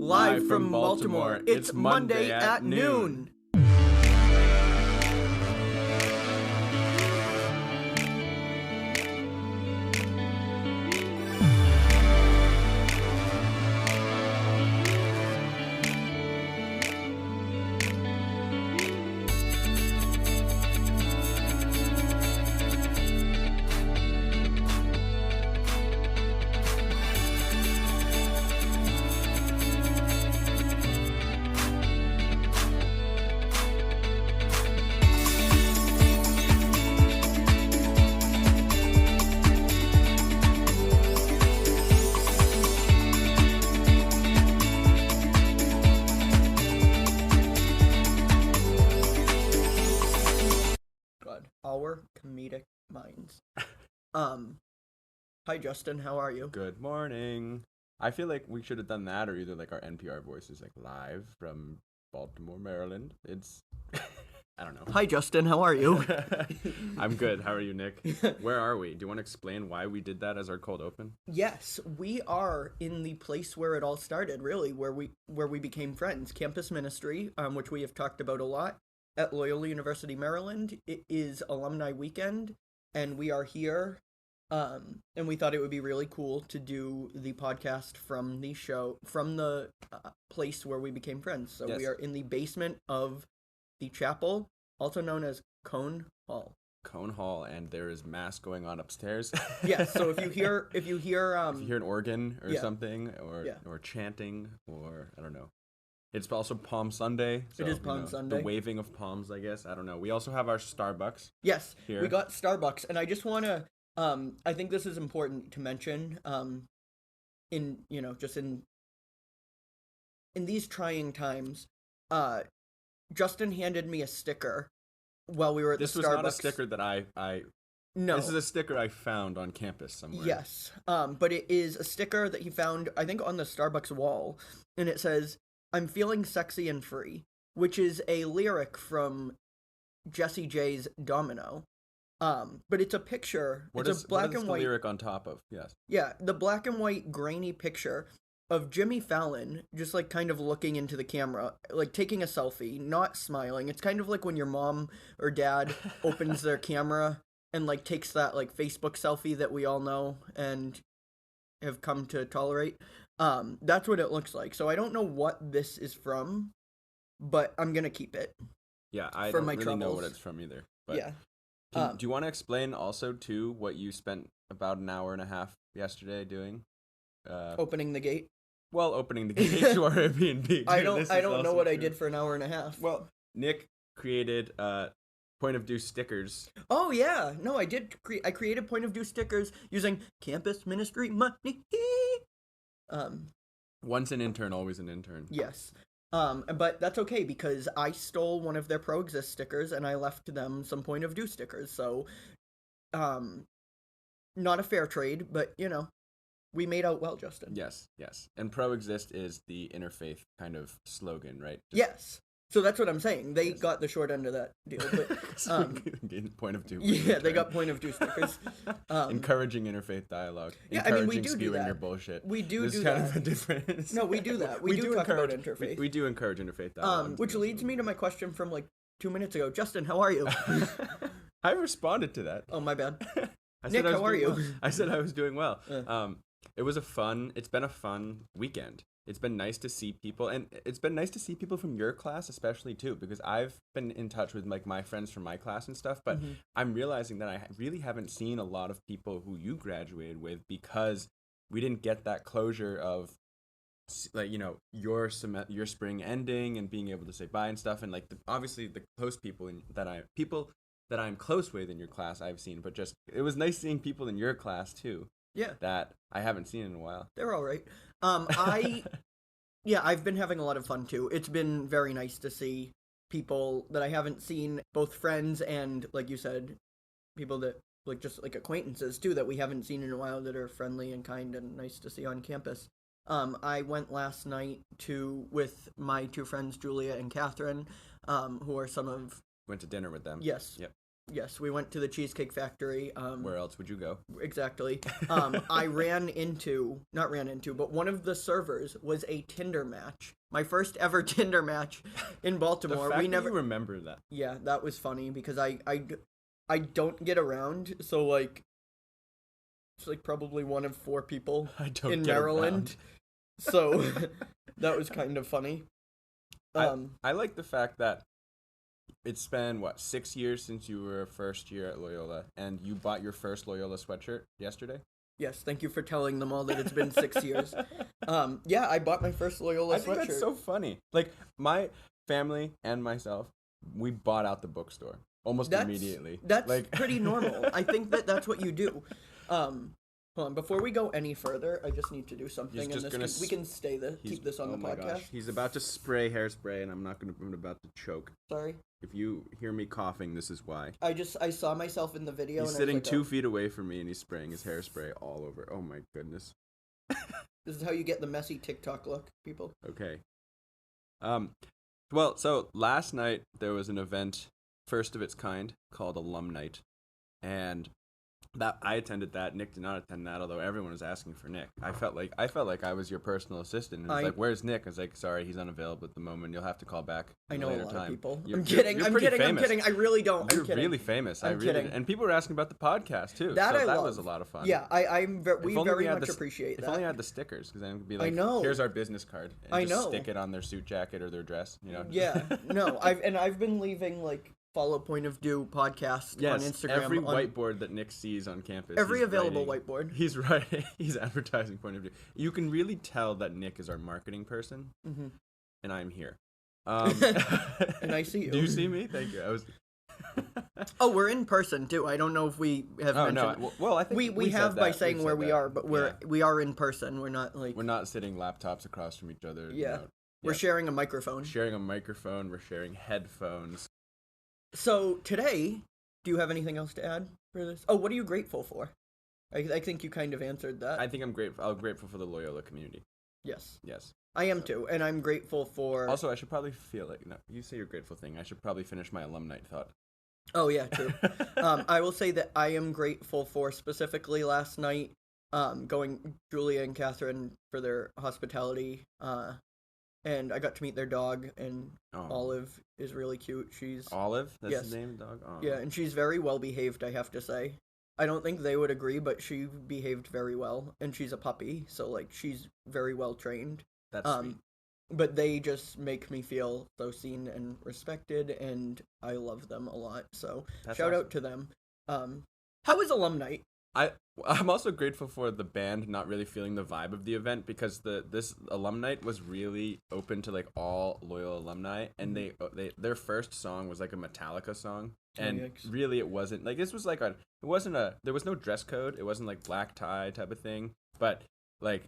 Live from Baltimore, it's Monday at noon. Our comedic minds. Hi Justin, how are you? Good morning. I feel like we should have done that, or either like our NPR voices, like live from Baltimore, Maryland. It's, I don't know. Hi Justin, how are you? I'm good. How are you, Nick? Where are we? Do you want to explain why we did that as our cold open? Yes, we are in the place where it all started, really, where we became friends. Campus ministry, which we have talked about a lot. At Loyola University, Maryland. It is alumni weekend, and we are here, and we thought it would be really cool to do the podcast from the show, from the place where we became friends. So yes. We are in the basement of the chapel, also known as Cone Hall. Cone Hall, and there is mass going on upstairs. Yes, so if you hear if you hear an organ or something, or chanting, or I don't know. It's also Palm Sunday. So, it is Palm Sunday. The waving of palms, I guess. I don't know. We also have our Starbucks. Yes, here. We got Starbucks. And I just want to, I think this is important to mention, in these trying times, Justin handed me a sticker while we were at the Starbucks. This was not a sticker that I No. This is a sticker I found on campus somewhere. Yes, but it is a sticker that he found, I think, on the Starbucks wall. And it says, "I'm feeling sexy and free," which is a lyric from Jessie J's Domino. But it's a picture. What is the lyric on top of? Yes. Yeah, the black and white grainy picture of Jimmy Fallon just like kind of looking into the camera, like taking a selfie, not smiling. It's kind of like when your mom or dad opens their camera and like takes that like Facebook selfie that we all know and have come to tolerate. That's what it looks like. So I don't know what this is from, but I'm gonna keep it. Yeah, I don't really know what it's from either. But yeah. Do you want to explain also too what you spent about an hour and a half yesterday doing? Opening the gate. Well, opening the gate to our Airbnb. Dude, I don't know what I did for an hour and a half. Well, Nick created point of view stickers. Oh yeah, no, I did. I created point of view stickers using campus ministry money. Once an intern, always an intern. Yes. But that's okay because I stole one of their Pro-Exist stickers and I left them some point of view stickers. So, not a fair trade, but we made out well, Justin. Yes. And Pro-Exist is the interfaith kind of slogan, right? Yes. So that's what I'm saying. They got the short end of that deal. But point of view. Yeah, they got point of view stickers. Encouraging interfaith dialogue. Yeah, I mean, we do spewing that. Your bullshit. We do There's do kind that. Of a difference. No, we do that. We do talk about interfaith. We do encourage interfaith dialogue. Which leads me to my question from like 2 minutes ago. Justin, how are you? I responded to that. Oh, my bad. Nick, how are you? Well. I said I was doing well. It's been a fun weekend. It's been nice to see people, and it's been nice to see people from your class especially too, because I've been in touch with like my friends from my class and stuff, but I'm realizing that I really haven't seen a lot of people who you graduated with because we didn't get that closure of like, your spring ending and being able to say bye and stuff, and like obviously the close people that I'm close with in your class I've seen, but just it was nice seeing people in your class too. Yeah. That I haven't seen in a while. They're all right. I've been having a lot of fun too. It's been very nice to see people that I haven't seen, both friends and, like you said, people that like just like acquaintances too that we haven't seen in a while that are friendly and kind and nice to see on campus. I went last night with my two friends, Julia and Catherine, who are some of... Went to dinner with them. Yes. Yep. Yes, we went to the Cheesecake Factory. Where else would you go? Exactly. I not ran into, but one of the servers was a Tinder match. My first ever Tinder match in Baltimore. The fact that you remember that. Yeah, that was funny because I don't get around, so like it's like probably one of 4 people in Maryland. So that was kind of funny. I like the fact that it's been 6 years since you were first year at Loyola, and you bought your first Loyola sweatshirt yesterday. Yes, thank you for telling them all that it's been 6 years. Yeah, I bought my first Loyola sweatshirt. I think that's so funny. Like, my family and myself, we bought out the bookstore almost immediately. That's like pretty normal. I think that's what you do. Hold on, before we go any further, I just need to do something, and we can keep this on the podcast. Gosh. He's about to spray hairspray, and I'm about to choke. Sorry. If you hear me coughing, this is why. I saw myself in the video. He's sitting 2 feet away from me, and he's spraying his hairspray all over. Oh my goodness. This is how you get the messy TikTok look, people. Okay. Well, so last night there was an event, first of its kind, called Alum Night, and that I attended that. Nick did not attend that, although everyone was asking for Nick. I felt like I was your personal assistant, and it was like, "Where's Nick?" I was like, "Sorry, he's unavailable at the moment. You'll have to call back." I know a lot time. of people. I'm kidding. I'm kidding. I really don't. You're really famous. I'm kidding. And people were asking about the podcast too. That was a lot of fun. Yeah, we very much appreciate that. If only I had the stickers, because then it would be like, I know. Here's our business card. And just stick it on their suit jacket or their dress. You know. Yeah. No. I've been leaving like Follow Point of View podcast on Instagram. Every whiteboard that Nick sees on campus. Every available whiteboard. He's writing. He's advertising Point of View. You can really tell that Nick is our marketing person, and I'm here. And I see you. Do you see me? Thank you. Oh, we're in person too. I don't know if we have mentioned. No. Well, I think we have by saying where we are, but we are in person. We're not sitting laptops across from each other. Yeah. We're sharing a microphone. We're sharing headphones. So today, do you have anything else to add for this? Oh, what are you grateful for? I think you kind of answered that. I think I'm grateful. I'm grateful for the Loyola community. Yes. Yes. I am too, and I'm grateful for... Also, I should probably you say your grateful thing. I should probably finish my alum night thought. Oh, yeah, true. I will say that I am grateful for specifically last night, Julia and Catherine for their hospitality, and I got to meet their dog, and Olive is really cute. She's Olive? That's the name of the dog? Oh. Yeah, and she's very well behaved, I have to say. I don't think they would agree, but she behaved very well, and she's a puppy, so like she's very well trained. That's sweet. But they just make me feel so seen and respected, and I love them a lot. So shout out to them. How was Alum Night? I'm also grateful for the band not really feeling the vibe of the event, because this Alum Night was really open to like all Loyola alumni, and their first song was like a Metallica song, and really it wasn't like there was no dress code, it wasn't like black tie type of thing, but like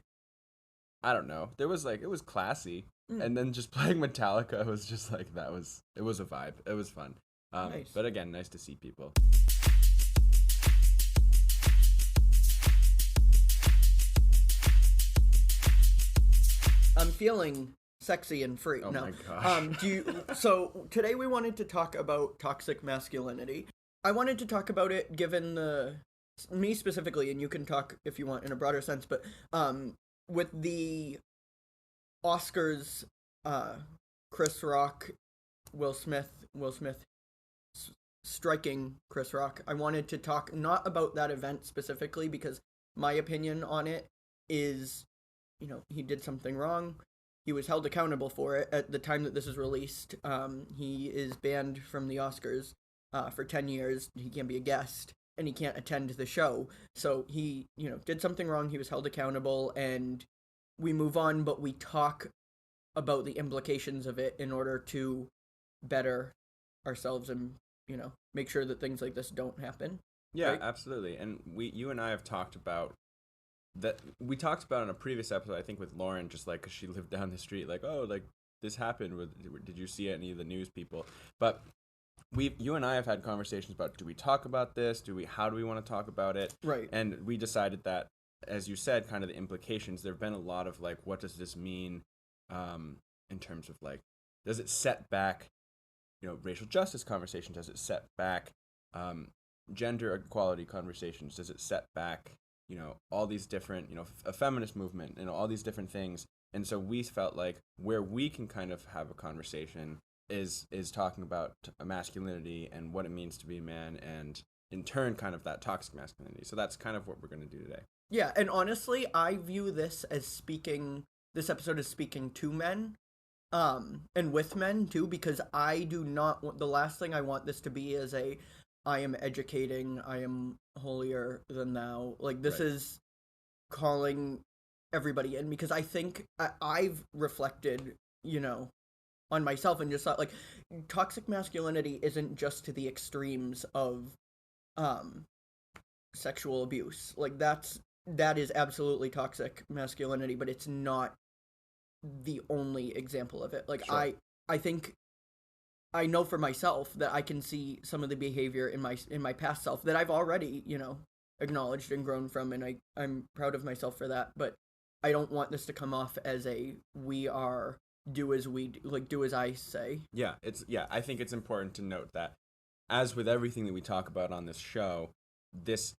I don't know, it was classy, and then just playing Metallica was just like it was a vibe, it was fun, nice. But again, nice to see people. I'm feeling sexy and free. Oh my gosh. So today we wanted to talk about toxic masculinity. I wanted to talk about it given me specifically, and you can talk if you want in a broader sense, but with the Oscars, Chris Rock, Will Smith striking Chris Rock, I wanted to talk not about that event specifically, because my opinion on it is, he did something wrong. He was held accountable for it. At the time that this is released, he is banned from the Oscars for 10 years. He can't be a guest, and he can't attend the show. So he, did something wrong. He was held accountable, and we move on, but we talk about the implications of it in order to better ourselves and, make sure that things like this don't happen. Yeah, right? Absolutely. And you and I have talked about that. We talked about in a previous episode, I think with Lauren, just like, cause she lived down the street, like, oh, like this happened. Did you see any of the news people? But you and I have had conversations about, do we talk about this? How do we want to talk about it? Right. And we decided that, as you said, kind of the implications, there've been a lot of like, what does this mean, in terms of like, does it set back, racial justice conversation? Does it set back gender equality conversations? Does it set back, all these different, a feminist movement, all these different things? And so we felt like where we can kind of have a conversation is talking about masculinity and what it means to be a man, and in turn kind of that toxic masculinity. So that's kind of what we're going to do today. Yeah, and honestly, I view this episode as speaking to men, and with men too, because I do not want, the last thing I want this to be is I am educating, I am holier than thou. Like, this is calling everybody in, because I think I've reflected, on myself and just thought, like, toxic masculinity isn't just to the extremes of sexual abuse. Like, that is absolutely toxic masculinity, but it's not the only example of it. Like, sure. I think I know for myself that I can see some of the behavior in my past self that I've already, acknowledged and grown from, and I'm proud of myself for that. But I don't want this to come off as we are do as we do, like, do as I say. Yeah, I think it's important to note that, as with everything that we talk about on this show, this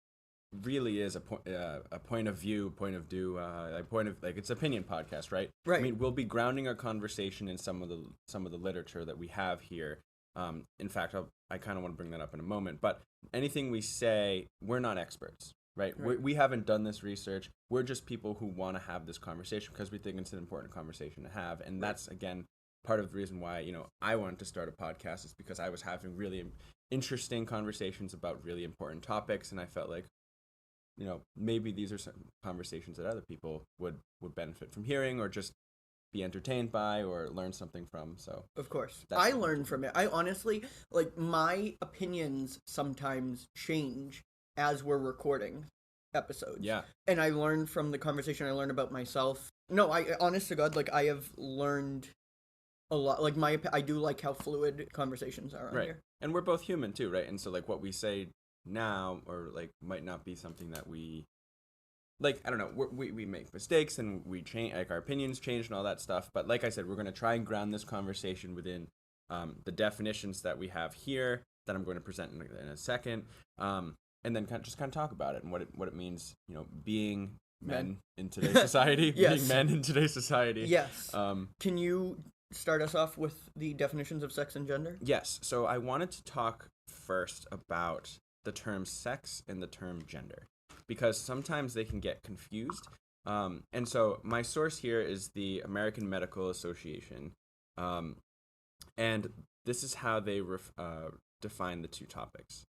really is a point of view, it's opinion podcast, right? Right. I mean, we'll be grounding our conversation in some of the literature that we have here. In fact, I kind of want to bring that up in a moment. But anything we say, we're not experts, right? We haven't done this research. We're just people who want to have this conversation because we think it's an important conversation to have, and that's again part of the reason why I wanted to start a podcast, is because I was having really interesting conversations about really important topics, and I felt like, maybe these are some conversations that other people would benefit from hearing, or just be entertained by, or learn something from. So of course, I learn from it. I honestly, like, my opinions sometimes change as we're recording episodes. Yeah. And I learn from the conversation. I learn about myself. No, I, honest to God, like, I have learned a lot. Like, I do like how fluid conversations are on here. And we're both human too, right? And so, like, what we say now, or like, might not be something that we, like, I don't know, we make mistakes, and we change, like, our opinions change and all that stuff. But like I said, we're going to try and ground this conversation within the definitions that we have here, that I'm going to present in a second, and then kind of talk about it and what it means, being men in today's society. Yes. Being men in today's society. Yes. Can you start us off with the definitions of sex and gender? Yes. So I wanted to talk first about the term sex and the term gender, because sometimes they can get confused. And so my source here is the American Medical Association, and this is how they define the two topics.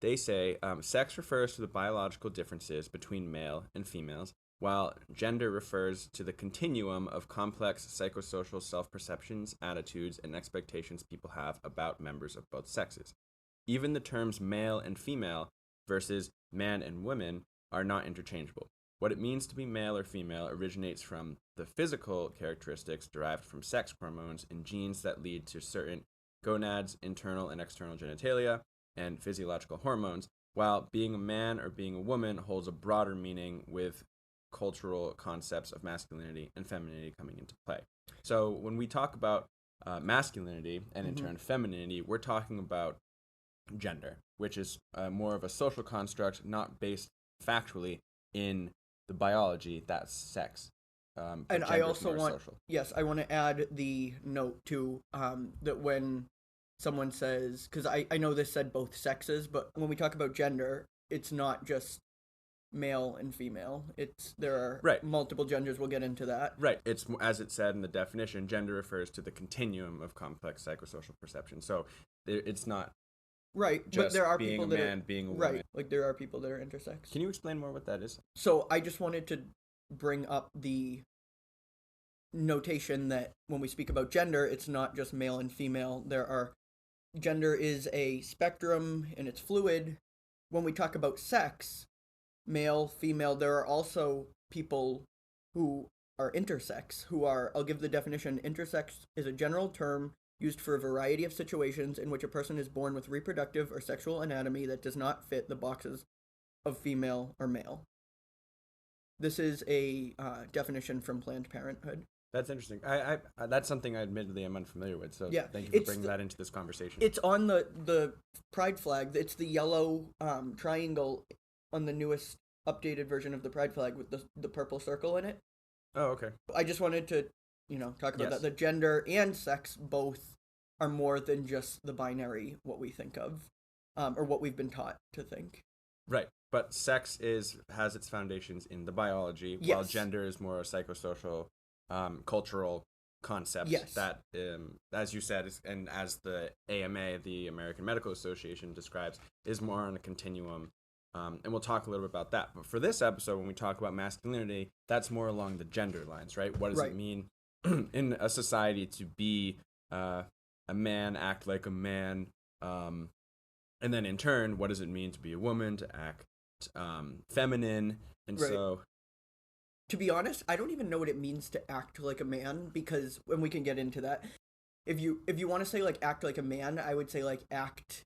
They say sex refers to the biological differences between male and females, while gender refers to the continuum of complex psychosocial self-perceptions, attitudes, and expectations people have about members of both sexes. Even the terms male and female versus man and woman are not interchangeable. What it means to be male or female originates from the physical characteristics derived from sex hormones and genes that lead to certain gonads, internal and external genitalia, and physiological hormones, while being a man or being a woman holds a broader meaning, with cultural concepts of masculinity and femininity coming into play. So when we talk about masculinity and in turn femininity, we're talking about gender, which is more of a social construct, not based factually in the biology. That's sex. And I also want, I want to add the note too, that when someone says, because I know this said both sexes, but when we talk about gender, it's not just male and female. There are multiple genders. We'll get into that. Right. It's, as it said in the definition, gender refers to the continuum of complex psychosocial perception. So it's not just but there are being people a that man, are, being a woman. Right. Like, there are people that are intersex. Can you explain more what that is? So I just wanted to bring up the notation that when we speak about gender, it's not just male and female. Gender is a spectrum and it's fluid. When we talk about sex, male, female, there are also people who are intersex, I'll give the definition. Intersex is a general term used for a variety of situations in which a person is born with reproductive or sexual anatomy that does not fit the boxes of female or male. This is a definition from Planned Parenthood. That's interesting. I that's something I admittedly am unfamiliar with. So Yeah, thank you for bringing that into this conversation. It's on the pride flag. It's the yellow triangle on the newest updated version of the pride flag with the purple circle in it. Oh, okay. I just wanted to, talk about that. The gender and sex both are more than just the binary, what we think of, or what we've been taught to think. Right. But sex has its foundations in the biology, Yes. while gender is more a psychosocial, cultural concept that, as you said, and as the AMA, the American Medical Association, describes, is more on a continuum. And we'll talk a little bit about that. But for this episode, when we talk about masculinity, that's more along the gender lines, right? What does it mean in a society to be a man, act like a man, and then in turn, what does it mean to be a woman, to act feminine? And so, to be honest, I don't even know what it means to act like a man, because when we can get into that, if you want to say like act like a man, I would say like act,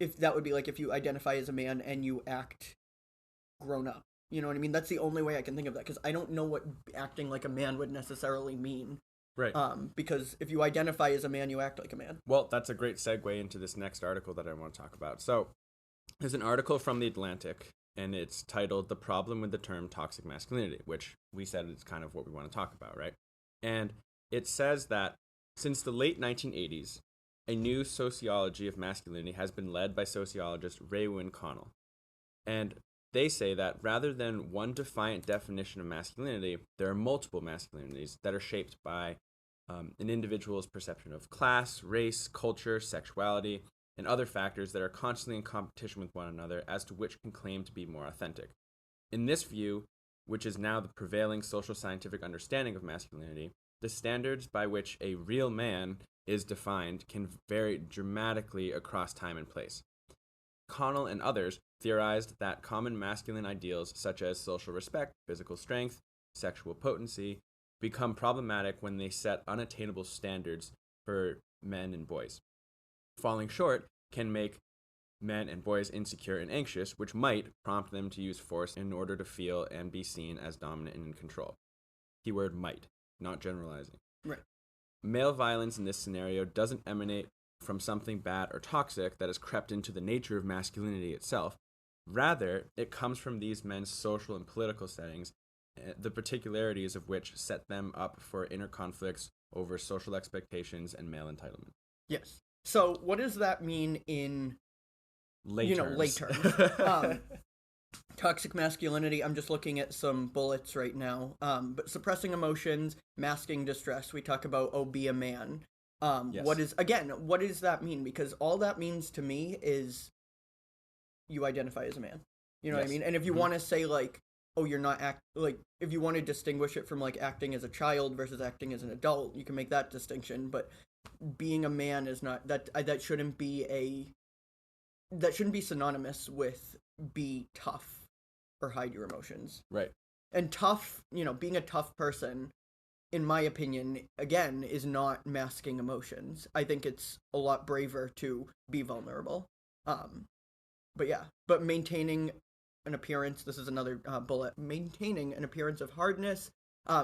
if that would be like if you identify as a man and you act grown up. You know what I mean? That's the only way I can think of that, because I don't know what acting like a man would necessarily mean. Right. Because if you identify as a man, you act like a man. Well, that's a great segue into this next article that I want to talk about. So, there's an article from The Atlantic, and it's titled "The Problem with the Term Toxic Masculinity," which we said is kind of what we want to talk about, right? And it says that since the late 1980s, a new sociology of masculinity has been led by sociologist Raewyn Connell. And they say that rather than one defiant definition of masculinity, there are multiple masculinities that are shaped by an individual's perception of class, race, culture, sexuality, and other factors that are constantly in competition with one another as to which can claim to be more authentic. In this view, which is now the prevailing social scientific understanding of masculinity, the standards by which a real man is defined can vary dramatically across time and place. Connell and others theorized that common masculine ideals such as social respect, physical strength, sexual potency become problematic when they set unattainable standards for men and boys. Falling short can make men and boys insecure and anxious, which might prompt them to use force in order to feel and be seen as dominant and in control. Keyword might, not generalizing. Right. Male violence in this scenario doesn't emanate from something bad or toxic that has crept into the nature of masculinity itself. Rather, it comes from these men's social and political settings, the particularities of which set them up for inner conflicts over social expectations and male entitlement. Yes. So what does that mean in lay terms? Toxic masculinity, I'm just looking at some bullets right now. But suppressing emotions, masking distress. We talk about, be a man. Yes. What does that mean? Because all that means to me is you identify as a man. You know what I mean? And if you want to say like, you're not if you want to distinguish it from like acting as a child versus acting as an adult, you can make that distinction. But being a man is not that shouldn't be synonymous with be tough or hide your emotions. Right. And tough, being a tough person, in my opinion, again, is not masking emotions. I think it's a lot braver to be vulnerable. But maintaining an appearance, this is another bullet, maintaining an appearance of hardness,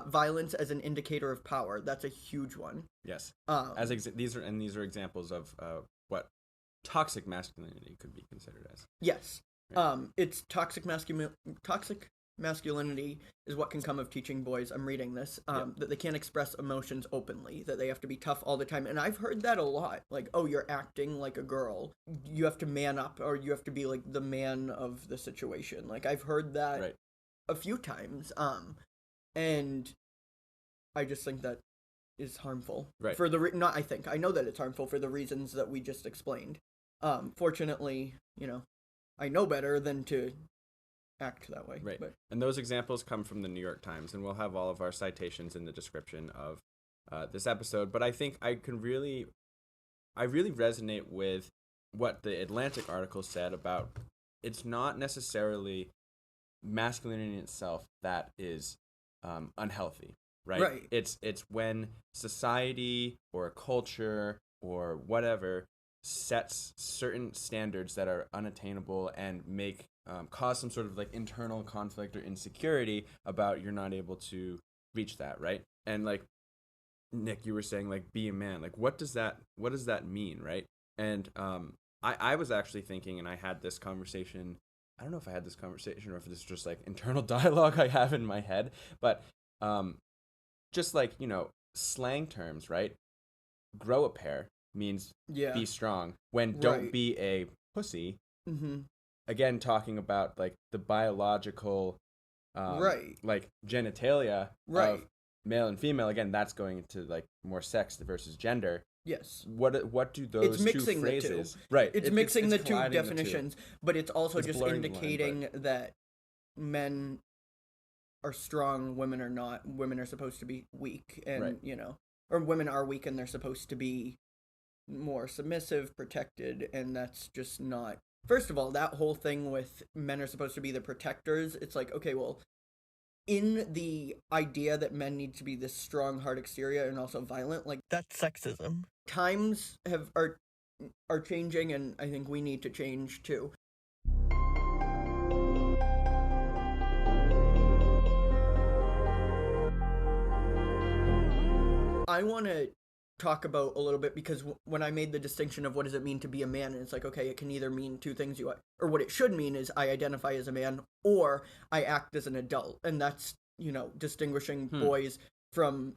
violence as an indicator of power. That's a huge one. Yes. These are examples of what toxic masculinity could be considered as. Yes. Right. It's toxic masculinity is what can come of teaching boys, I'm reading this, that they can't express emotions openly, that they have to be tough all the time. And I've heard that a lot. Like, you're acting like a girl. You have to man up, or you have to be like the man of the situation. Like, I've heard that a few times. And I just think that is harmful. Right. I know that it's harmful for the reasons that we just explained. Fortunately, I know better than to act that way. Right. And those examples come from the New York Times, and we'll have all of our citations in the description of this episode. But I think I really resonate with what the Atlantic article said about it's not necessarily masculinity in itself that is unhealthy, right? Right. It's when society or a culture or whatever sets certain standards that are unattainable and make cause some sort of like internal conflict or insecurity about you're not able to reach that, right? And like Nick, you were saying like be a man. Like what does that mean, right? And I was actually thinking, and I had this conversation. I don't know if I had this conversation or if this is just like internal dialogue I have in my head, but just like, slang terms, right? Grow a pair means be strong. When don't be a pussy. Mm-hmm. Again, talking about like the biological, like genitalia of male and female. Again, that's going into like more sex versus gender. Yes. What do those two phrases? Right. It's mixing the two definitions, but it's also just indicating that men are strong, women are not. Women are supposed to be weak, and or women are weak and they're supposed to be more submissive, protected, and that's just not. First of all, that whole thing with men are supposed to be the protectors, it's like, okay, well, in the idea that men need to be this strong, hard exterior and also violent, like, that's sexism. Times are changing, and I think we need to change too. I want to talk about a little bit, because when I made the distinction of what does it mean to be a man, and it's like, okay, it can either mean two things, or what it should mean is I identify as a man or I act as an adult, and that's distinguishing boys from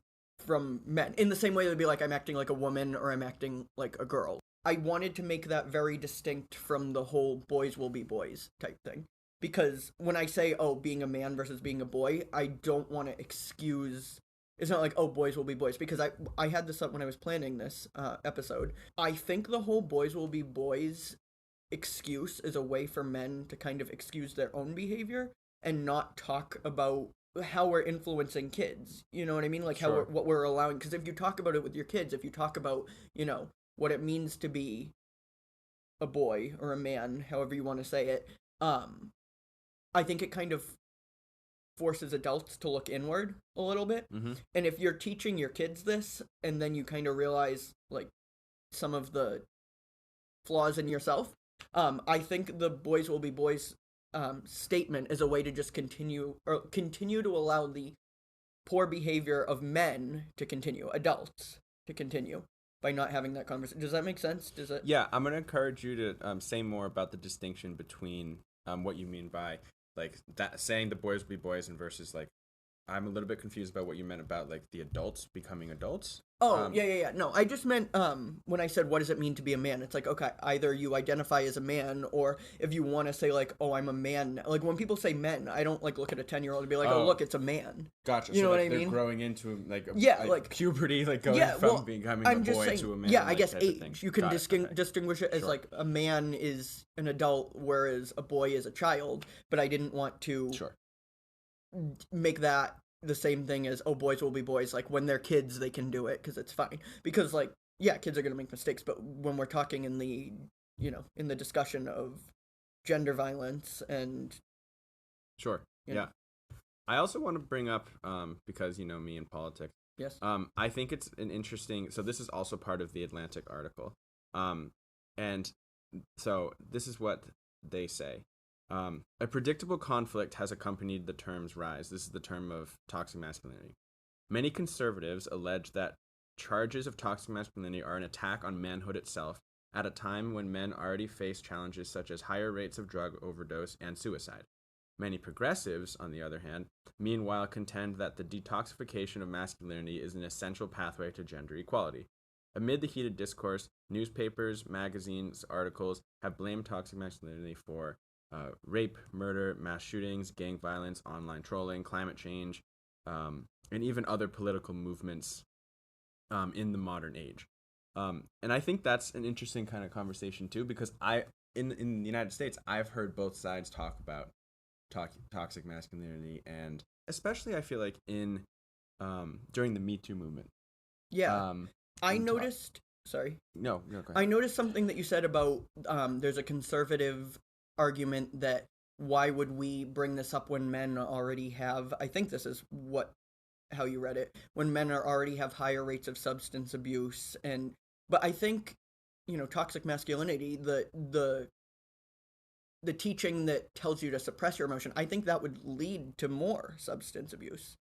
men in the same way they'd be like I'm acting like a woman or I'm acting like a girl. I wanted to make that very distinct from the whole boys will be boys type thing, because when I say being a man versus being a boy, I don't want to excuse. It's not like, boys will be boys, because I had this up when I was planning this episode. I think the whole boys will be boys excuse is a way for men to kind of excuse their own behavior and not talk about how we're influencing kids. You know what I mean? Like what we're allowing. Because if you talk about it with your kids, if you talk about, what it means to be a boy or a man, however you want to say it, I think it kind of forces adults to look inward a little bit. Mm-hmm. And if you're teaching your kids this and then you kind of realize like some of the flaws in yourself, I think the boys will be boys statement is a way to just continue to allow the poor behavior of men to continue, adults to continue, by not having that conversation. Does that make sense? Does it? Yeah, I'm going to encourage you to say more about the distinction between what you mean by like that, saying the boys will be boys, and versus like, I'm a little bit confused about what you meant about like the adults becoming adults. Yeah. No, I just meant when I said what does it mean to be a man, it's like, okay, either you identify as a man, or if you want to say like, I'm a man. Like when people say men, I don't like look at a 10-year-old and be like, look, it's a man. Gotcha. You know what I mean? They're growing into like like puberty, like going from becoming a boy to a man. Yeah, I guess age. You can distinguish it as like a man is an adult, whereas a boy is a child. But I didn't want to make that the same thing as boys will be boys. Like when they're kids they can do it because it's fine, because like kids are gonna make mistakes, but when we're talking in the in the discussion of gender violence and I also want to bring up because me in politics, I think it's an interesting, so this is also part of the Atlantic article, and so this is what they say. A predictable conflict has accompanied the term's rise. This is the term of toxic masculinity. Many conservatives allege that charges of toxic masculinity are an attack on manhood itself at a time when men already face challenges such as higher rates of drug overdose and suicide. Many progressives, on the other hand, meanwhile contend that the detoxification of masculinity is an essential pathway to gender equality. Amid the heated discourse, newspapers, magazines, articles have blamed toxic masculinity for rape, murder, mass shootings, gang violence, online trolling, climate change, and even other political movements in the modern age. And I think that's an interesting kind of conversation too, because in the United States, I've heard both sides talk about toxic masculinity, and especially I feel like in during the Me Too movement. Yeah, I noticed. Sorry. No, go ahead. I noticed something that you said about there's a conservative argument that why would we bring this up when men already have, I think this is how you read it, when men already have higher rates of substance abuse, but I think toxic masculinity, the teaching that tells you to suppress your emotion, I think that would lead to more substance abuse,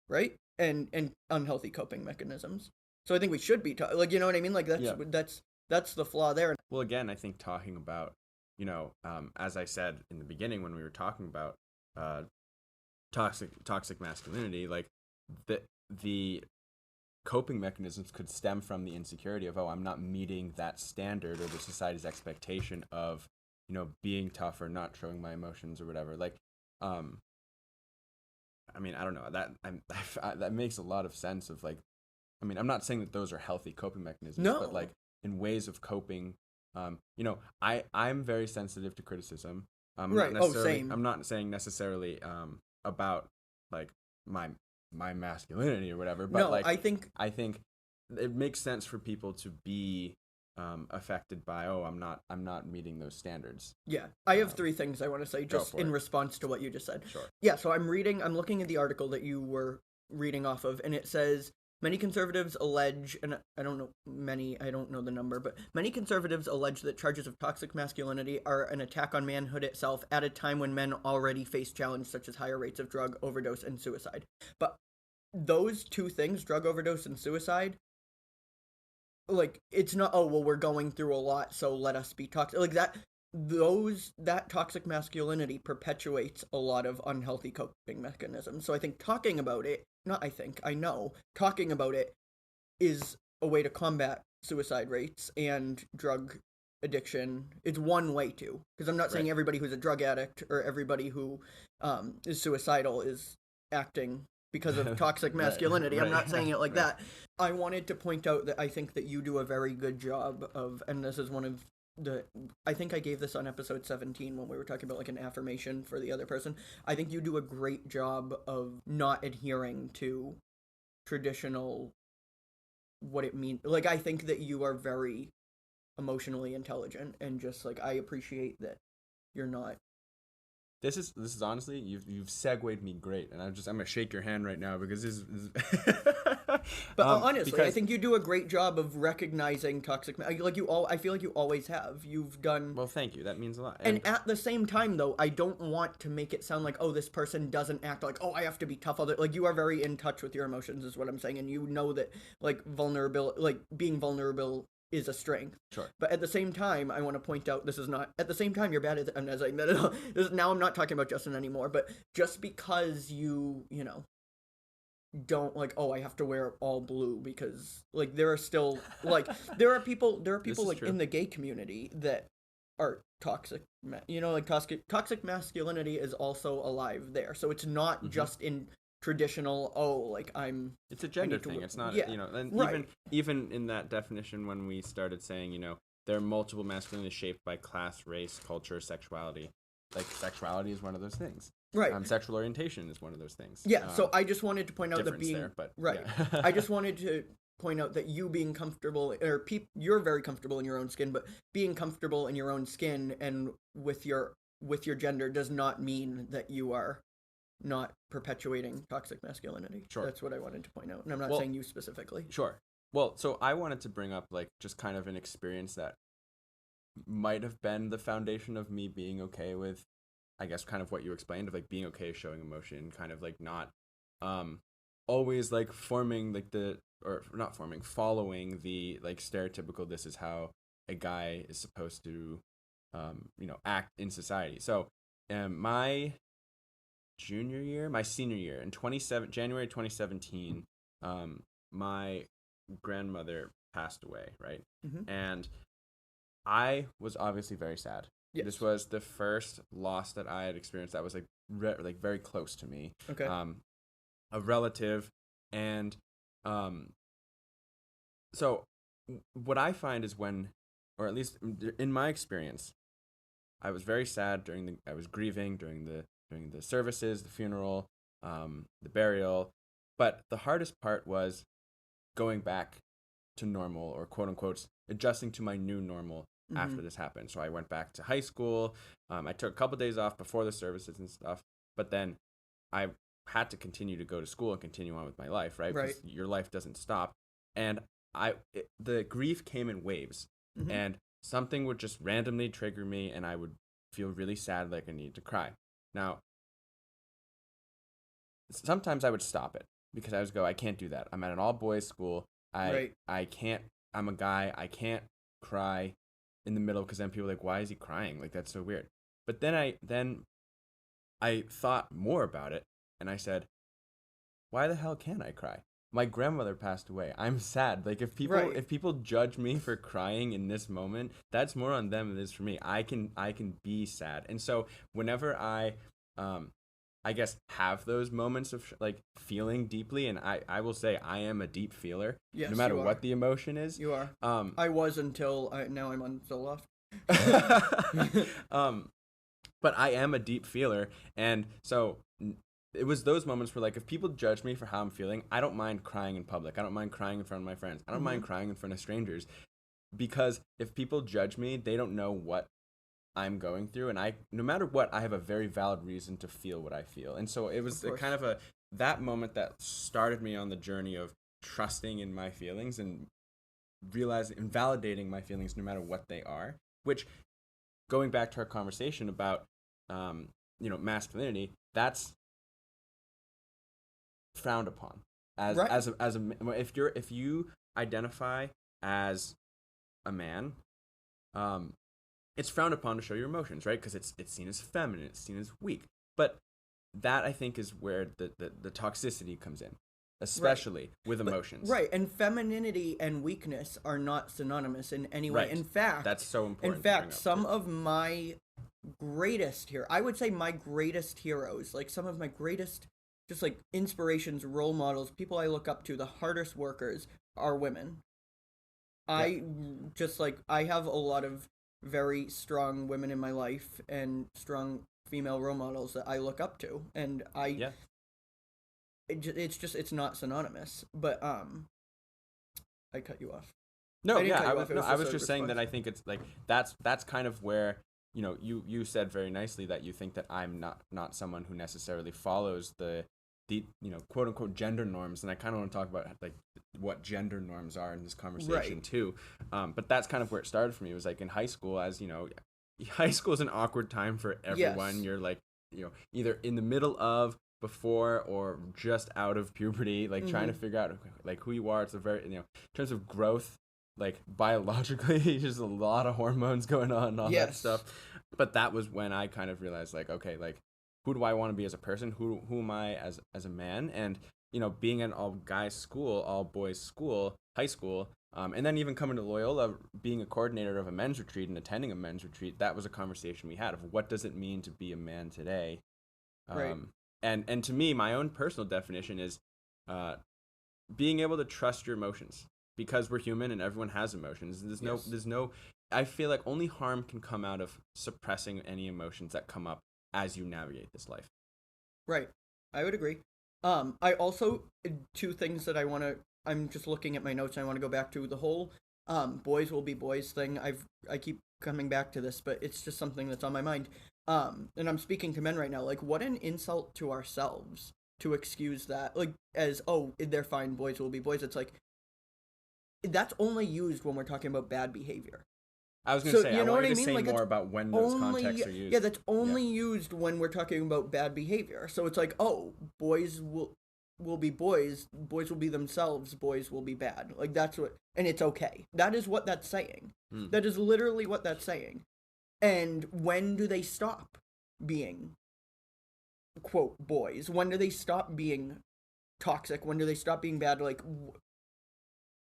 right? And unhealthy coping mechanisms. So I think we should be like, you know what I mean? Like that's the flaw there. Well, again, I think talking about, as I said in the beginning when we were talking about toxic masculinity, like the coping mechanisms could stem from the insecurity of, oh, I'm not meeting that standard or the society's expectation of, being tough or not showing my emotions or whatever. Like, I mean, I don't know, that makes a lot of sense of like, I mean, I'm not saying that those are healthy coping mechanisms, No. but like in ways of coping, I'm very sensitive to criticism. Right. Same. I'm not saying necessarily about like my masculinity or whatever, but no, like I think it makes sense for people to be affected by, oh, I'm not meeting those standards. Yeah, I have three things I want to say just in response to what you just said. Sure. Yeah, so I'm looking at the article that you were reading off of, and it says many conservatives allege, and I don't know the number, but many conservatives allege that charges of toxic masculinity are an attack on manhood itself at a time when men already face challenges such as higher rates of drug overdose and suicide. But those two things, drug overdose and suicide, like, it's not, oh, well, we're going through a lot, so let us be toxic. Like, that toxic masculinity perpetuates a lot of unhealthy coping mechanisms. So I think talking about it, I know, talking about it is a way to combat suicide rates and drug addiction. It's one way to, because I'm not saying everybody who's a drug addict or everybody who is suicidal is acting because of toxic masculinity. Right. I'm not saying it like that. I wanted to point out that I think that you do a very good job of, and this is one of I think I gave this on episode 17 when we were talking about like an affirmation for the other person. I think you do a great job of not adhering to traditional what it means. Like, I think that you are very emotionally intelligent, and just like, I appreciate that you're not. This is honestly, you've segued me great, and I'm gonna shake your hand right now because this is But honestly, I think you do a great job of recognizing toxic, like I feel like you always have. You've done. Well, thank you. That means a lot. And at the same time, though, I don't want to make it sound like, oh, this person doesn't act like, oh, I have to be tough. Like, you are very in touch with your emotions, is what I'm saying, and you know that like being vulnerable is a strength. Sure. But at the same time, I want to point out, this is not, at the same time, you're bad at it. I'm not saying that at all. Now I'm not talking about Justin anymore, but just because you don't like, oh, I have to wear all blue, because like there are still like there are people like true. In the gay community that are toxic, like toxic masculinity is also alive there. So it's not just in traditional, it's a gender thing. It's not, and right. even in that definition, when we started saying, there are multiple masculinities shaped by class, race, culture, sexuality. Like, sexuality is one of those things. Right. Sexual orientation is one of those things. Yeah. So I just wanted to point out that being there, but, right. Yeah. I just wanted to point out that you being comfortable, or you're very comfortable in your own skin, but being comfortable in your own skin and with your gender does not mean that you are not perpetuating toxic masculinity. Sure. That's what I wanted to point out. And I'm not saying you specifically. Sure. Well, so I wanted to bring up like just kind of an experience that might have been the foundation of me being okay with, I guess, kind of what you explained of like being okay showing emotion, kind of like not always like following the like stereotypical, this is how a guy is supposed to act in society. So my senior year in January 2017, my grandmother passed away, right? Mm-hmm. And I was obviously very sad. Yes. This was the first loss that I had experienced that was like very close to me. Okay. A relative, and so what I find is when, or at least in my experience, I was very sad I was grieving during the services, the funeral, the burial, but the hardest part was going back to normal, or quote unquote adjusting to my new normal after this happened. So I went back to high school. I took a couple days off before the services and stuff, but then I had to continue to go to school and continue on with my life, right? Right. Because your life doesn't stop. And the grief came in waves, and something would just randomly trigger me, and I would feel really sad, like I needed to cry. Now, sometimes I would stop it because I would go, I can't do that. I'm at an all-boys school. I can't, I'm a guy, I can't cry in the middle, because then people are like, why is he crying? Like, that's so weird. But then I thought more about it, and I said, why the hell can't I cry? My grandmother passed away. I'm sad. Like, if people judge me for crying in this moment, that's more on them than it is for me. I can be sad. And so whenever I guess have those moments of like feeling deeply, and I will say I am a deep feeler. Yes, no matter what the emotion is. You are. I was until now I'm on Zoloft. But I am a deep feeler, and so it was those moments where, like, if people judge me for how I'm feeling, I don't mind crying in public. I don't mind crying in front of my friends. I don't mind crying in front of strangers, because if people judge me, they don't know what I'm going through, and no matter what, I have a very valid reason to feel what I feel. And so it was kind of that moment that started me on the journey of trusting in my feelings and realizing and validating my feelings no matter what they are, which, going back to our conversation about masculinity, that's frowned upon as if you identify as a man, it's frowned upon to show your emotions, right? Because it's seen as feminine, it's seen as weak. But that, I think, is where the toxicity comes in, especially with emotions. Right, and femininity and weakness are not synonymous in any way. Right. In fact, that's so important. In fact, some of my greatest heroes, like some of my greatest just like inspirations, role models, people I look up to, the hardest workers are women. I have a lot of very strong women in my life and strong female role models that I look up to, and it's not synonymous. But I cut you off. I was just saying that I think it's like that's kind of where you said very nicely that you think that I'm not someone who necessarily follows the quote unquote gender norms, and I kind of want to talk about like what gender norms are in this conversation too. But that's kind of where it started for me. It was like in high school, as you know, high school is an awkward time for everyone. Yes. You're like either in the middle of, before, or just out of puberty, like trying to figure out like who you are. It's a very in terms of growth, like biologically, there's a lot of hormones going on and all that stuff. But that was when I kind of realized, like, okay, like, who do I want to be as a person? Who am I as a man? And being in all guys school, all boys school, high school, and then even coming to Loyola, being a coordinator of a men's retreat and attending a men's retreat, that was a conversation we had of what does it mean to be a man today. Right. And to me, my own personal definition is being able to trust your emotions, because we're human and everyone has emotions. There's no I feel like only harm can come out of suppressing any emotions that come up as you navigate this life. Right. I would agree. I also, two things that I'm just looking at my notes, and I want to go back to the whole boys will be boys thing. I keep coming back to this, but it's just something that's on my mind. And I'm speaking to men right now, like, what an insult to ourselves to excuse that, like, as, oh, they're fine, boys will be boys. It's like, that's only used when we're talking about bad behavior. I was going to say, I wanted to say like, more about when those contexts are used. Yeah, that's only used when we're talking about bad behavior. So it's like, oh, boys will be boys will be themselves, boys will be bad. Like, that's what, and it's okay. That is what that's saying. That is literally what that's saying. And when do they stop being, quote, boys? When do they stop being toxic? When do they stop being bad? Like,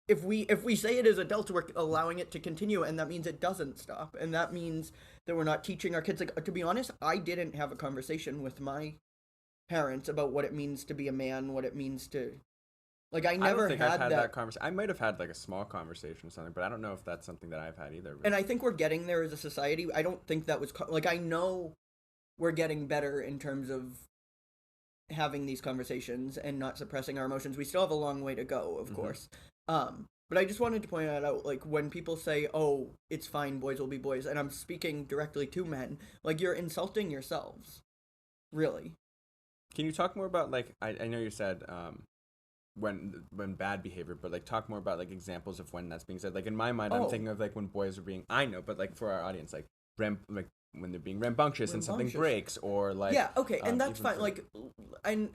if we say it as adults, we're allowing it to continue, and that means it doesn't stop, and that means that we're not teaching our kids. Like, to be honest, I didn't have a conversation with my parents about what it means to be a man, what it means to, like, I never had that conversation. I might have had like a small conversation or something, but I don't know if that's something that I've had either. And I think we're getting there as a society. I don't think that was like, I know we're getting better in terms of having these conversations and not suppressing our emotions. We still have a long way to go, of course. But I just wanted to point that out, like, when people say, oh, it's fine, boys will be boys, and I'm speaking directly to men, like, you're insulting yourselves. Really. Can you talk more about, like, I know you said, when bad behavior, but, like, talk more about, like, examples of when that's being said. Like, in my mind, I'm thinking of, like, when boys are being, I know, but, like, for our audience, like, when they're being rambunctious and something breaks, or, like... Yeah, okay, and that's fine, like, and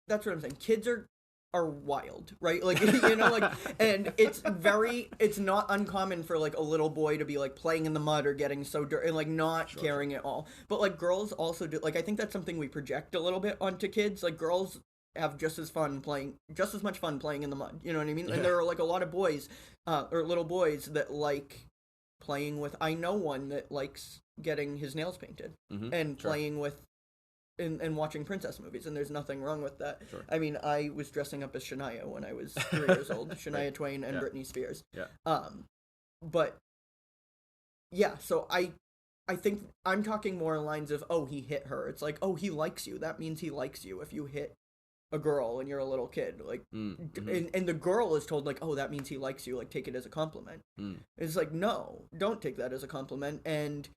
that's what I'm saying. Kids are are wild, right? Like, like, and it's not uncommon for like a little boy to be like playing in the mud or getting so dirty and like not caring at all. But like girls also do, like, I think that's something we project a little bit onto kids. Like girls have just as much fun playing in the mud. You know what I mean? Yeah. And there are like a lot of boys, or little boys that like playing with. I know one that likes getting his nails painted and playing with and watching princess movies, and there's nothing wrong with that. Sure. I mean, I was dressing up as Shania when I was 3 years old. Shania Twain and Britney Spears. Yeah. But yeah, so I think I'm talking more in lines of, oh, he hit her. It's like, oh, he likes you. That means he likes you if you hit a girl and you're a little kid. Like, and the girl is told like, oh, that means he likes you. Like, take it as a compliment. It's like, no, don't take that as a compliment. And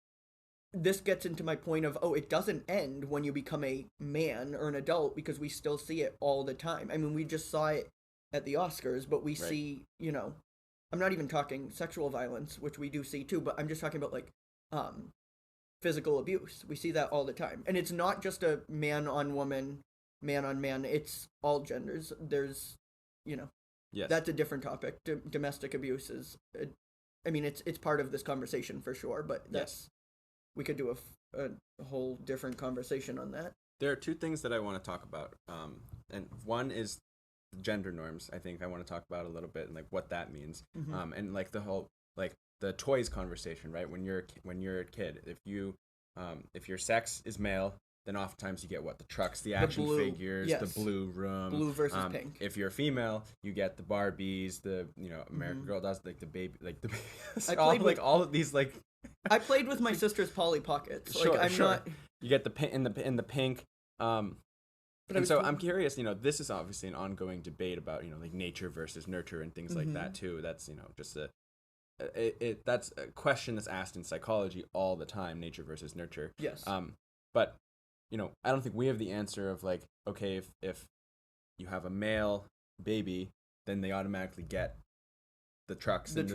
this gets into my point of, oh, it doesn't end when you become a man or an adult, because we still see it all the time. I mean, we just saw it at the Oscars, but we see, I'm not even talking sexual violence, which we do see too, but I'm just talking about like physical abuse. We see that all the time. And it's not just a man on woman, man on man, it's all genders. There's, yes. That's a different topic. Domestic abuse is, it's part of this conversation for sure, but that's, we could do a whole different conversation on that. There are two things that I want to talk about. And one is gender norms. I think I want to talk about a little bit and like what that means. And like the whole, like the toys conversation, right? When you're a kid, if your sex is male, then oftentimes you get the trucks, the action figures, the blue room. Blue versus pink. If you're a female, you get the Barbies, the, American Girl does like the baby, like the all of these like. I played with my sister's Polly Pockets. Like, not. You get the pink. And so I'm curious. This is obviously an ongoing debate about like nature versus nurture and things like that too. That's just that's a question that's asked in psychology all the time: nature versus nurture. Yes. But I don't think we have the answer of like, okay, if you have a male baby, then they automatically get the trucks and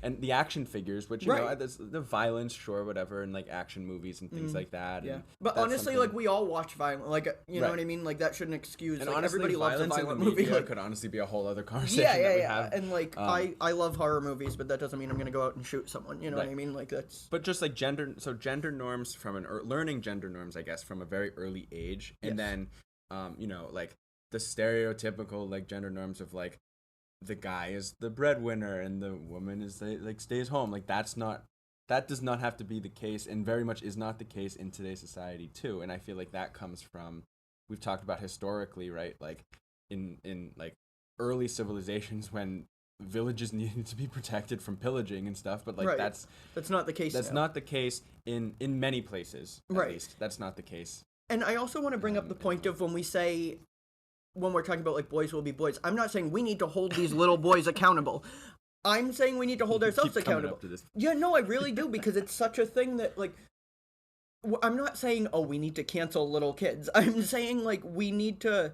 and the action figures, which there's the violence, sure, whatever, and like action movies and things like that. Yeah, but honestly, like we all watch violent, like know what I mean. Like that shouldn't excuse. And like, honestly, everybody loves a violent movie. Like, could honestly be a whole other conversation. Yeah. And like I love horror movies, but that doesn't mean I'm gonna go out and shoot someone. You know what I mean? Like that's. But just like gender norms from learning gender norms, I guess, from a very early age, and then like the stereotypical like gender norms of like, the guy is the breadwinner and the woman is like stays home. Like that does not have to be the case, and very much is not the case in today's society too. And I feel like that comes from, we've talked about historically, right? Like in like early civilizations when villages needed to be protected from pillaging and stuff, but like that's not the case. That's not the case in many places. At least that's not the case. And I also want to bring up the point of when we're talking about like boys will be boys, I'm not saying we need to hold these little boys accountable. I'm saying we need to hold ourselves accountable. Yeah, no, I really do, because it's such a thing that like, I'm not saying, oh, we need to cancel little kids. I'm saying like we need to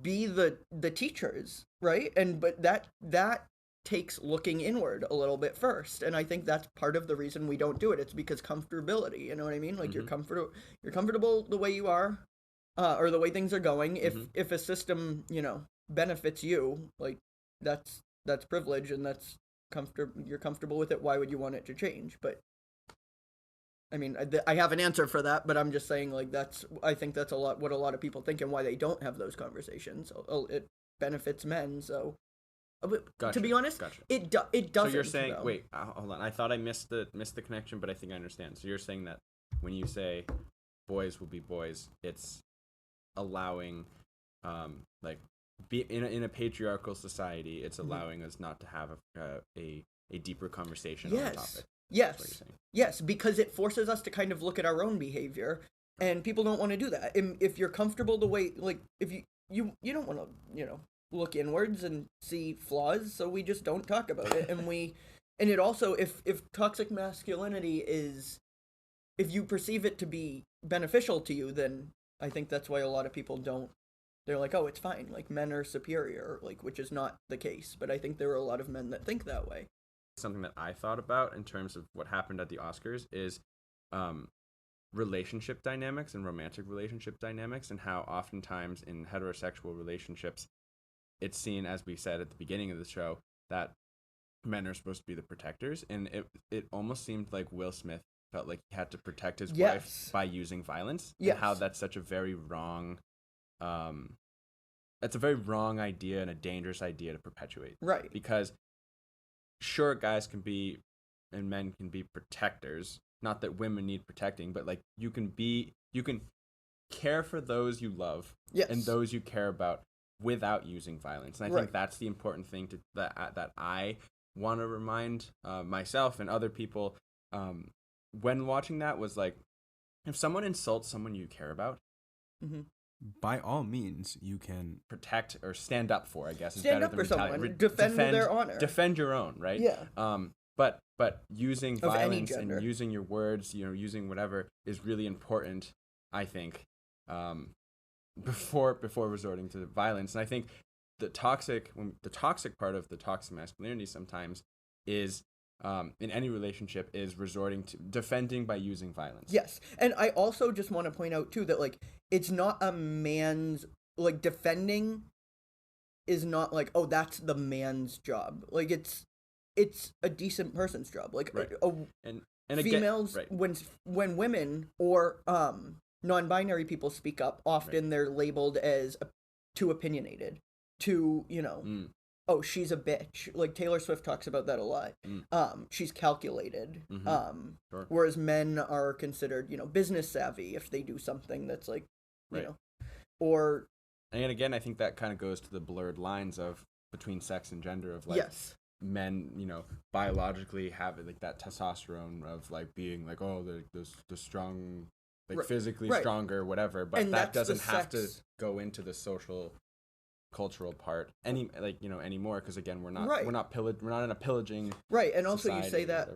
be the teachers, right? But that takes looking inward a little bit first, and I think that's part of the reason we don't do it. It's because comfortability. You know what I mean? Like you're comfortable the way you are. Or the way things are going. If a system, benefits you, like that's privilege, and that's you're comfortable with it. Why would you want it to change? But I mean, I have an answer for that, but I'm just saying like I think that's what a lot of people think, and why they don't have those conversations. It benefits men, so. Gotcha. To be honest, it doesn't. So you're saying, wait, hold on. I thought I missed the connection, but I think I understand. So you're saying that when you say boys will be boys, it's allowing like be in a patriarchal society, it's allowing us not to have a deeper conversation on the topic. Yes, because it forces us to kind of look at our own behavior, and people don't want to do that. If you're comfortable the way, like if you don't want to look inwards and see flaws, so we just don't talk about it. And it also, if toxic masculinity is, if you perceive it to be beneficial to you, then I think that's why a lot of people don't. They're like, oh, it's fine. Like, men are superior, like, which is not the case. But I think there are a lot of men that think that way. Something that I thought about in terms of what happened at the Oscars is relationship dynamics and romantic relationship dynamics, and how oftentimes in heterosexual relationships it's seen, as we said at the beginning of the show, that men are supposed to be the protectors, and it almost seemed like Will Smith felt like he had to protect his wife by using violence. And how that's such a very wrong that's a very wrong idea and a dangerous idea to perpetuate, right? Because sure, guys can be and men can be protectors, not that women need protecting, but like you can care for those you love and those you care about without using violence. And I think that's the important thing that I want to remind myself and other people when watching that, was like, if someone insults someone you care about, by all means, you can protect or stand up for, I guess, stand up for someone, defend their honor, defend your own, right? Yeah. But using violence and using your words, using whatever, is really important, I think, before resorting to violence. And I think the toxic part of the toxic masculinity sometimes is, in any relationship, is resorting to defending by using violence. Yes. And I also just want to point out too that, like, it's not a man's, like, defending is not like, oh, that's the man's job. Like, it's a decent person's job. Like, and females, again, when women or non-binary people speak up, often they're labeled as too opinionated, too, oh, she's a bitch. Like, Taylor Swift talks about that a lot. She's calculated. Sure. Whereas men are considered, business savvy if they do something that's like, or. And again, I think that kind of goes to the blurred lines of between sex and gender of, like, men, biologically have like that testosterone of, like, being like, oh, the strong, like, physically stronger, whatever. But and that doesn't have to go into the social, cultural part anymore, because again, we're not in a pillaging and also you say that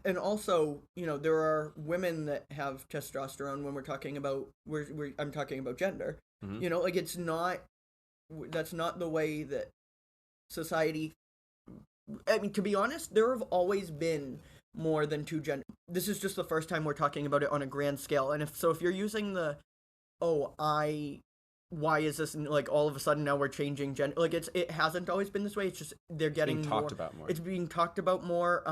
and also there are women that have testosterone when we're talking about I'm talking about gender. Like, it's not, that's not the way that society, I mean, to be honest, there have always been more than two genders. This is just the first time we're talking about it on a grand scale. And if you're using why is this, like, all of a sudden now we're changing gender? Like, it hasn't always been this way. It's just they're getting being talked about more. It's being talked about more.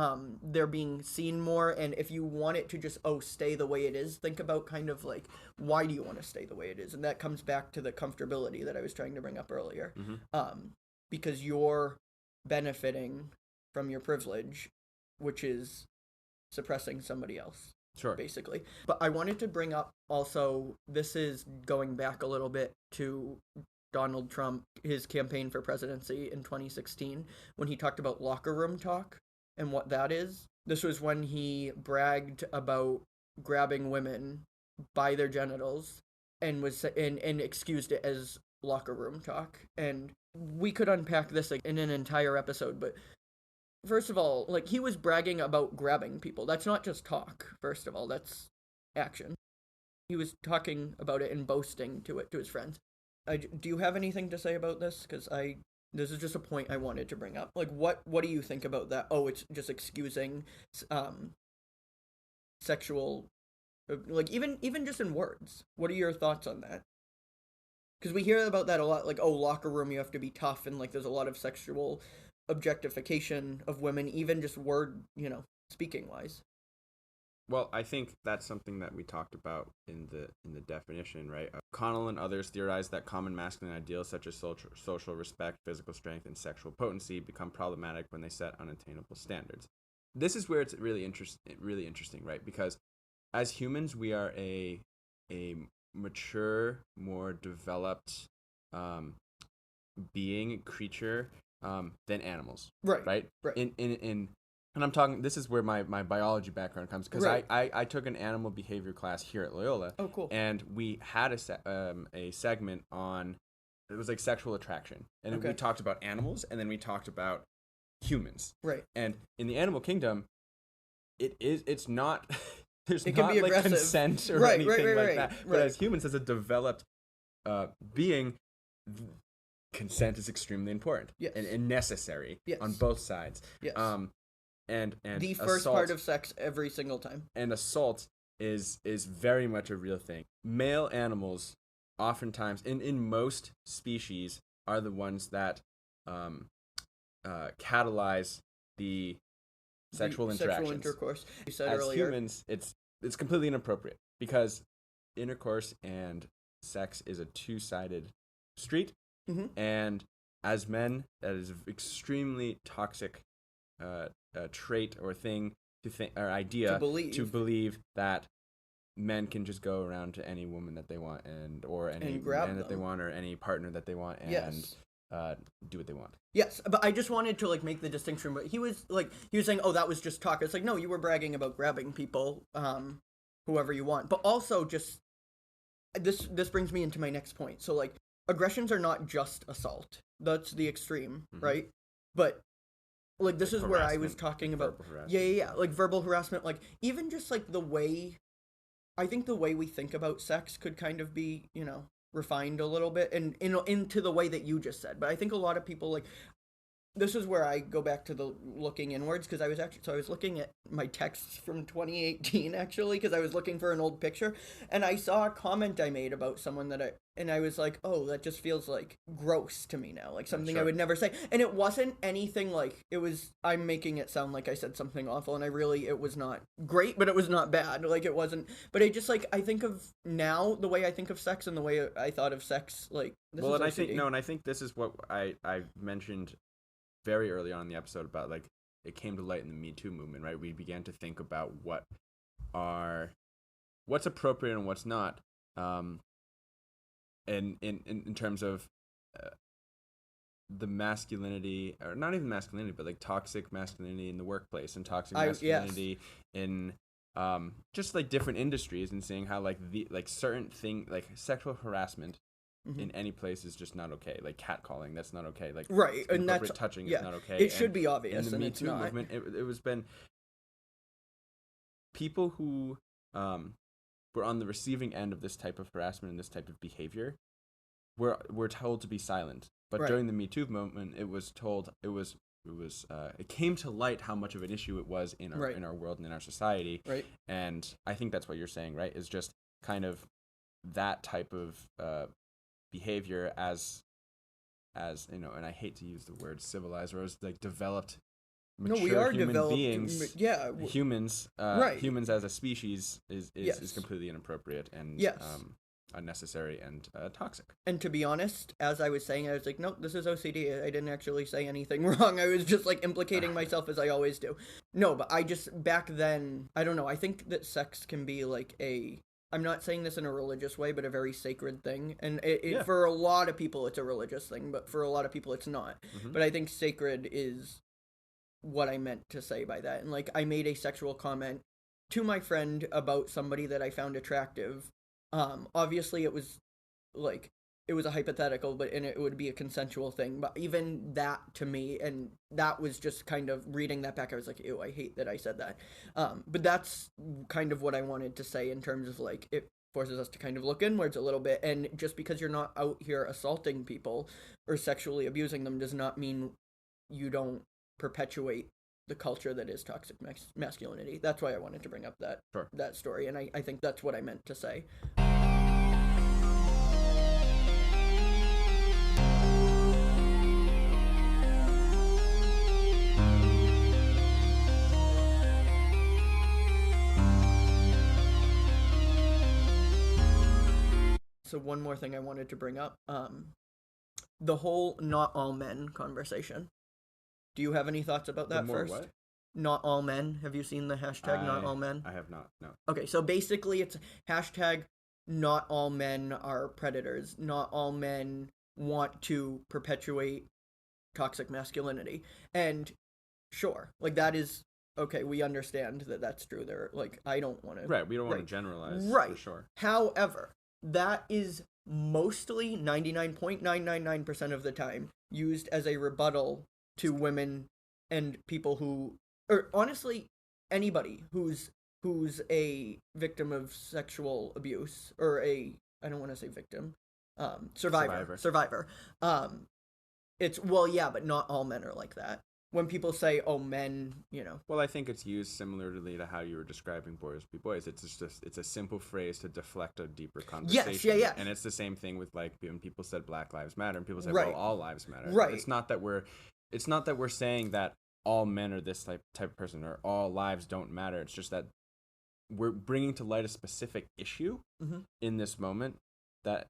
They're being seen more. And if you want it to just stay the way it is, think about kind of like, why do you want to stay the way it is? And that comes back to the comfortability that I was trying to bring up earlier. Because you're benefiting from your privilege, which is suppressing somebody else. Sure. Basically. But I wanted to bring up also, this is going back a little bit to Donald Trump, his campaign for presidency in 2016, when he talked about locker room talk and what that is. This was when he bragged about grabbing women by their genitals and excused it as locker room talk. And we could unpack this in an entire episode, but first of all, like, he was bragging about grabbing people. That's not just talk, first of all. That's action. He was talking about it and boasting to his friends. Do you have anything to say about this? Because this is just a point I wanted to bring up. Like, what do you think about that? Oh, it's just excusing sexual, like, even just in words. What are your thoughts on that? Because we hear about that a lot, like, oh, locker room, you have to be tough, and, like, there's a lot of sexual objectification of women, even just word, speaking wise. Well, I think that's something that we talked about in the definition, right? Connell and others theorized that common masculine ideals such as social respect, physical strength, and sexual potency become problematic when they set unattainable standards. This is where it's really interesting, right? Because as humans, we are a mature, more developed creature than animals. Right. And I'm talking, this is where my biology background comes, because I took an animal behavior class here at Loyola. Oh, cool. And we had a segment on, it was like sexual attraction. And we talked about animals, and then we talked about humans. Right. And in the animal kingdom, it's not, there's it not can be like aggressive. Consent or anything like that. But as humans, as a developed being, consent is extremely important. Yes. and necessary. Yes. On both sides. Yes. And the first assault, part of sex every single time. And assault is very much a real thing. Male animals, oftentimes in most species, are the ones that catalyze the sexual interactions. Intercourse. You said As earlier. humans, it's completely inappropriate because intercourse and sex is a two-sided street, and as men, that is an extremely toxic trait or thing to think or idea to believe that men can just go around to any woman that they want or any man that they want or any partner that they want and do what they want. Yes, but I just wanted to like make the distinction. But he was saying, "Oh, that was just talk." It's like, no, you were bragging about grabbing people, whoever you want. But also, just this brings me into my next point. So like, aggressions are not just assault. That's the extreme, right? But like, this is where I was talking about. Yeah. Like verbal harassment. Like even just like the way, I think the way we think about sex could kind of be, refined a little bit and into the way that you just said. But I think a lot of people like, this is where I go back to the looking inwards, because I was looking at my texts from 2018 actually, because I was looking for an old picture, and I saw a comment I made about someone and I was like, oh, that just feels like gross to me now, like something I would never say. And it wasn't anything like, I'm making it sound like I said something awful, and it was not great, but it was not bad. Like it wasn't, but it just like, I think of now the way I think of sex and the way I thought of sex, like this is OCD. I think this is what I mentioned very early on in the episode about, like, it came to light in the Me Too movement, right? We began to think about what's appropriate and what's not, and in terms of the masculinity, or not even masculinity, but like toxic masculinity in the workplace and toxic masculinity in just like different industries, and seeing how like certain thing like sexual harassment in any place is just not okay. Like catcalling, that's not okay. Like right, and that's touching is not okay. It should be obvious. In the Me Too movement, it was been people who were on the receiving end of this type of harassment and this type of behavior were told to be silent. But during the Me Too movement, it came to light how much of an issue it was in our world and in our society. Right. And I think that's what you're saying, right? Is just kind of that type of behavior as and I hate to use the word civilized, or as like developed, mature human beings. Humans as a species is completely inappropriate and unnecessary and toxic. And to be honest, as I was saying, I was like, nope, this is OCD. I didn't actually say anything wrong. I was just like implicating myself, as I always do. No, but I just, back then, I don't know, I think that sex can be like I'm not saying this in a religious way, but a very sacred thing. And for a lot of people, it's a religious thing, but for a lot of people, it's not. But I think sacred is what I meant to say by that. And like, I made a sexual comment to my friend about somebody that I found attractive. Obviously it was a hypothetical, and it would be a consensual thing, but even that to me, and that was just kind of reading that back, I was like, ew, I hate that I said that. But that's kind of what I wanted to say in terms of like, it forces us to kind of look inwards a little bit, and just because you're not out here assaulting people or sexually abusing them does not mean you don't perpetuate the culture that is toxic masculinity. That's why I wanted to bring up that story, and I think that's what I meant to say. So one more thing I wanted to bring up, the whole not all men conversation. Do you have any thoughts about that first? What? Not all men. Have you seen the hashtag not all men? I have not, no. Okay, so basically it's hashtag not all men are predators. Not all men want to perpetuate toxic masculinity. And sure, like that is, okay, we understand that that's true. They're like, I don't want to... Right, we don't want to generalize, for sure. However, that is mostly 99.999% of the time used as a rebuttal to women and people who, or honestly, anybody who's a victim of sexual abuse, or I don't want to say victim, survivor. It's, well, yeah, but not all men are like that. when people say, oh, men, you know. Well, I think it's used similarly to how you were describing boys be boys. It's a simple phrase to deflect a deeper conversation. Yeah. And it's the same thing with like when people said Black Lives Matter and people said, Right. well, all lives matter. Right. It's not that we're saying that all men are this type of person or all lives don't matter. It's just that we're bringing to light a specific issue in this moment that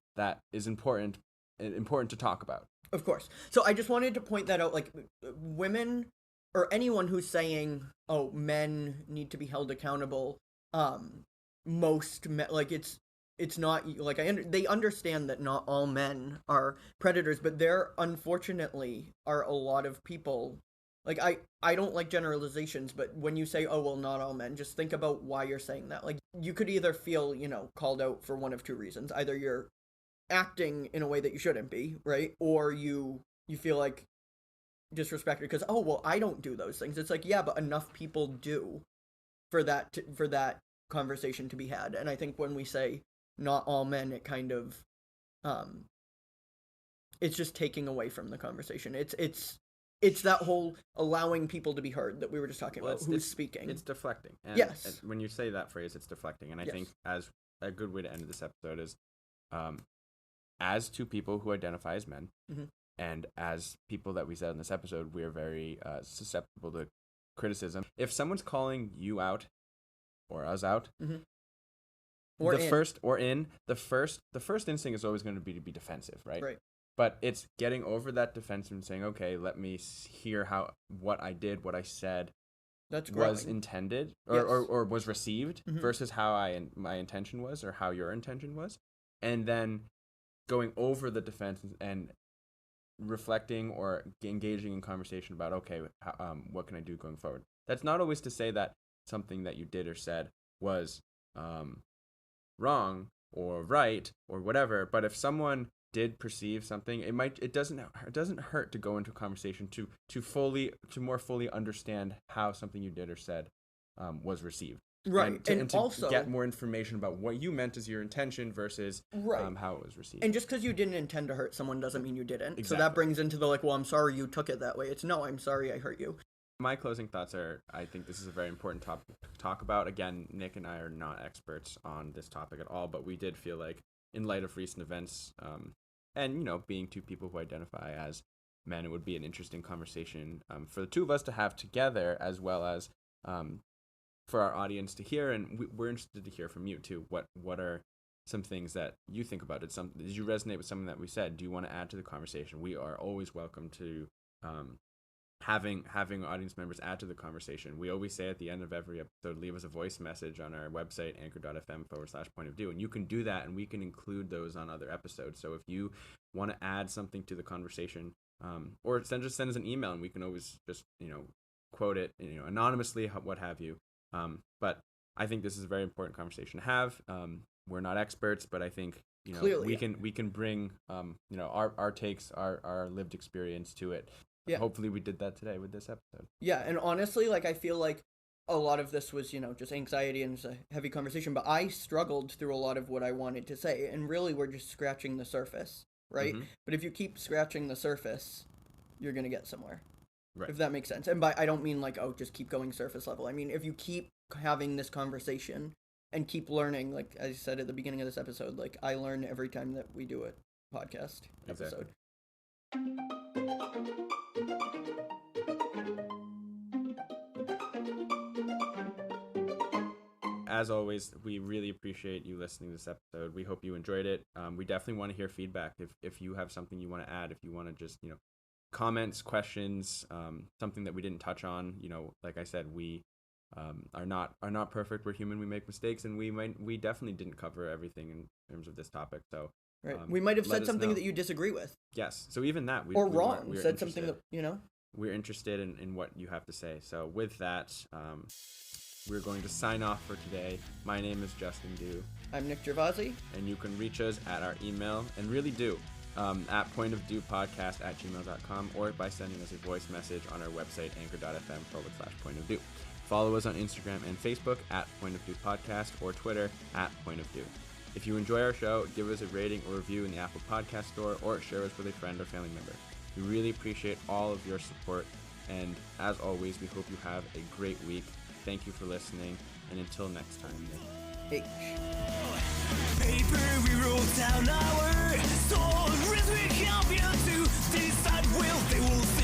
is important to talk about. Of course. So I just wanted to point that out, like, women or anyone who's saying, oh, men need to be held accountable, most men, like, it's not, like, they understand that not all men are predators, but there, unfortunately, are a lot of people, like, I don't like generalizations, but when you say, oh, well, not all men, just think about why you're saying that. Like, you could either feel, you know, called out for one of two reasons. Either you're acting in a way that you shouldn't be, right? Or you feel like disrespected because, oh, well, I don't do those things. It's like, yeah, but enough people do for that conversation to be had. And I think when we say not all men, it kind of it's just taking away from the conversation. It's that whole allowing people to be heard that we were just talking about. Who's speaking? It's deflecting. And, yes. And when you say that phrase, it's deflecting. And I think as a good way to end this episode is, as two people who identify as men, and as people that we said in this episode, we are very susceptible to criticism. If someone's calling you out or us out, the first instinct is always going to be defensive, right? Right. But it's getting over that defensive and saying, okay, let me hear what I did, what I said, was intended or was received versus how my intention was or how your intention was, and then going over the defense and reflecting or engaging in conversation about, okay, what can I do going forward? That's not always to say that something that you did or said was wrong or right or whatever, but if someone did perceive something, it doesn't hurt to go into a conversation to more fully understand how something you did or said was received. Right. And to also get more information about what you meant as your intention versus how it was received. And just because you didn't intend to hurt someone doesn't mean you didn't. Exactly. So that brings into the, like, well, I'm sorry you took it that way. It's, no, I'm sorry I hurt you. My closing thoughts are, I think this is a very important topic to talk about. Again, Nick and I are not experts on this topic at all, but we did feel like, in light of recent events, and, you know, being two people who identify as men, it would be an interesting conversation for the two of us to have together, as well as for our audience to hear, and we're interested to hear from you too. What are some things that you think about? Did you resonate with something that we said? Do you want to add to the conversation? We are always welcome to having audience members add to the conversation. We always say at the end of every episode, leave us a voice message on our website, anchor.fm/point of view, and you can do that, and we can include those on other episodes. So if you want to add something to the conversation, or just send us an email, and we can always just, you know, quote it, you know, anonymously, what have you. But I think this is a very important conversation to have. We're not experts, but I think, you know, clearly, we can bring you know, our takes, our lived experience to it. Yeah. Hopefully we did that today with this episode. Yeah, and honestly, like, I feel like a lot of this was, you know, just anxiety and it's a heavy conversation, but I struggled through a lot of what I wanted to say, and really we're just scratching the surface, right? But if you keep scratching the surface, you're going to get somewhere. Right. If that makes sense. And I don't mean like, oh, just keep going surface level. I mean, if you keep having this conversation and keep learning, like I said at the beginning of this episode, like, I learn every time that we do a podcast episode. As always, we really appreciate you listening to this episode. We hope you enjoyed it. We definitely want to hear feedback. If you have something you want to add, if you want to just, you know, comments, questions, something that we didn't touch on, you know, like I said, we are not perfect. We're human. We make mistakes, and we definitely didn't cover everything in terms of this topic. So right, we might have said something that you disagree with. Yes. So even that, we said something that, you know, we're interested in what you have to say. So with that, we're going to sign off for today. My name is Justin Dew. I'm Nick Gervasi. And you can reach us at our email, and really do, at pointofviewpodcast@gmail.com, or by sending us a voice message on our website, anchor.fm/pointofview. Follow us on Instagram and Facebook at Point of View Podcast, or Twitter at Point of View. If you enjoy our show, give us a rating or review in the Apple Podcast Store, or share us with a friend or family member. We really appreciate all of your support. And as always, we hope you have a great week. Thank you for listening, and until next time, H. Paper, we wrote down our stories. We help you to decide will they will